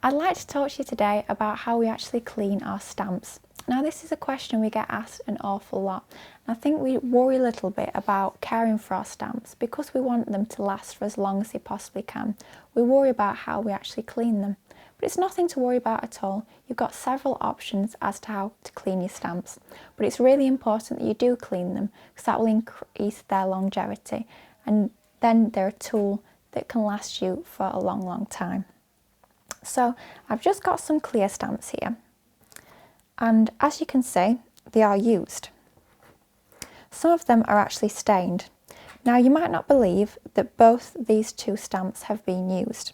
I'd like to talk to you today about how we actually clean our stamps. Now this is a question we get asked an awful lot. I think we worry a little bit about caring for our stamps because we want them to last for as long as they possibly can. We worry about how we actually clean them. But it's nothing to worry about at all. You've got several options as to how to clean your stamps. But it's really important that you do clean them because that will increase their longevity. And then they're a tool that can last you for a long, long time. So I've just got some clear stamps here. And as you can see, they are used. Some of them are actually stained. Now you might not believe that both these two stamps have been used.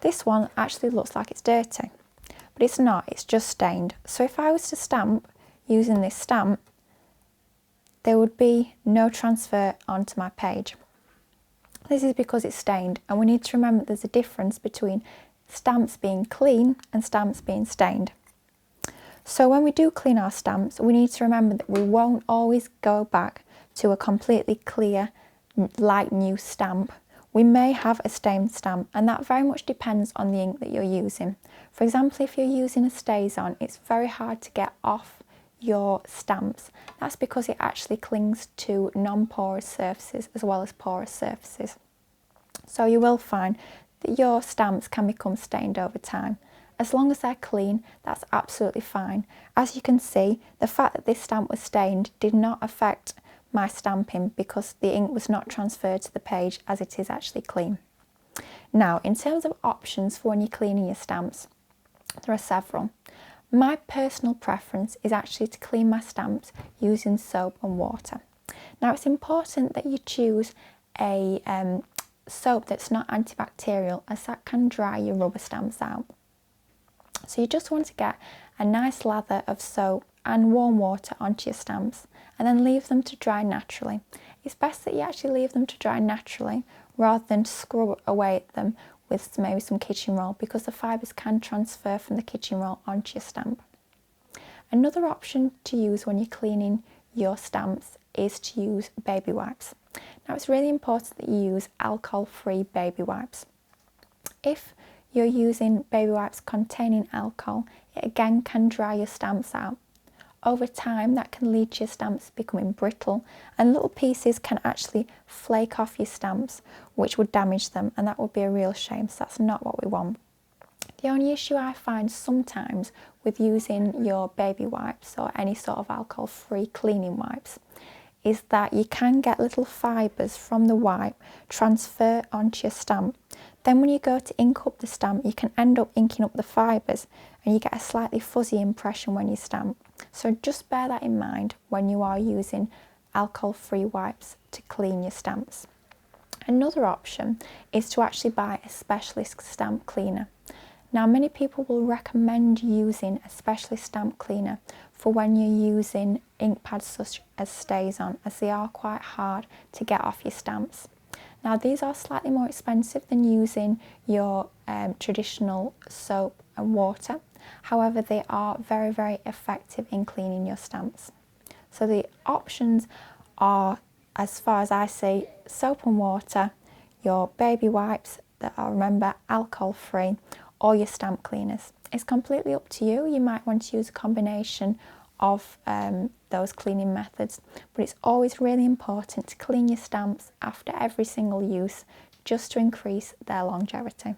This one actually looks like it's dirty, but it's not, it's just stained. So if I was to stamp using this stamp, there would be no transfer onto my page. This is because it's stained, and we need to remember there's a difference between stamps being clean and stamps being stained. So when we do clean our stamps, we need to remember that we won't always go back to a completely clear, like new stamp. We may have a stained stamp, and that very much depends on the ink that you're using. For example, if you're using a StazOn, it's very hard to get off your stamps. That's because it actually clings to non-porous surfaces as well as porous surfaces. So you will find that your stamps can become stained over time. As long as they're clean, that's absolutely fine. As you can see, the fact that this stamp was stained did not affect my stamping because the ink was not transferred to the page as it is actually clean. Now, in terms of options for when you're cleaning your stamps, there are several. My personal preference is actually to clean my stamps using soap and water. Now, it's important that you choose a soap that's not antibacterial, as that can dry your rubber stamps out. So you just want to get a nice lather of soap and warm water onto your stamps and then leave them to dry naturally. It's best that you actually leave them to dry naturally rather than scrub away at them with maybe some kitchen roll, because the fibres can transfer from the kitchen roll onto your stamp. Another option to use when you're cleaning your stamps is to use baby wipes. Now it's really important that you use alcohol-free baby wipes. If you're using baby wipes containing alcohol, it again can dry your stamps out. Over time, that can lead to your stamps becoming brittle, and little pieces can actually flake off your stamps, which would damage them, and that would be a real shame, so that's not what we want. The only issue I find sometimes with using your baby wipes or any sort of alcohol-free cleaning wipes is that you can get little fibres from the wipe transfer onto your stamp. Then when you go to ink up the stamp, you can end up inking up the fibres and you get a slightly fuzzy impression when you stamp. So just bear that in mind when you are using alcohol-free wipes to clean your stamps. Another option is to actually buy a specialist stamp cleaner. Now, many people will recommend using a specialist stamp cleaner for when you're using ink pads such as StazOn, as they are quite hard to get off your stamps. Now, these are slightly more expensive than using your traditional soap and water. However, they are very, very effective in cleaning your stamps. So the options are, as far as I see, soap and water, your baby wipes that are, remember, alcohol-free, or your stamp cleaners. It's completely up to you. You might want to use a combination of those cleaning methods, but it's always really important to clean your stamps after every single use just to increase their longevity.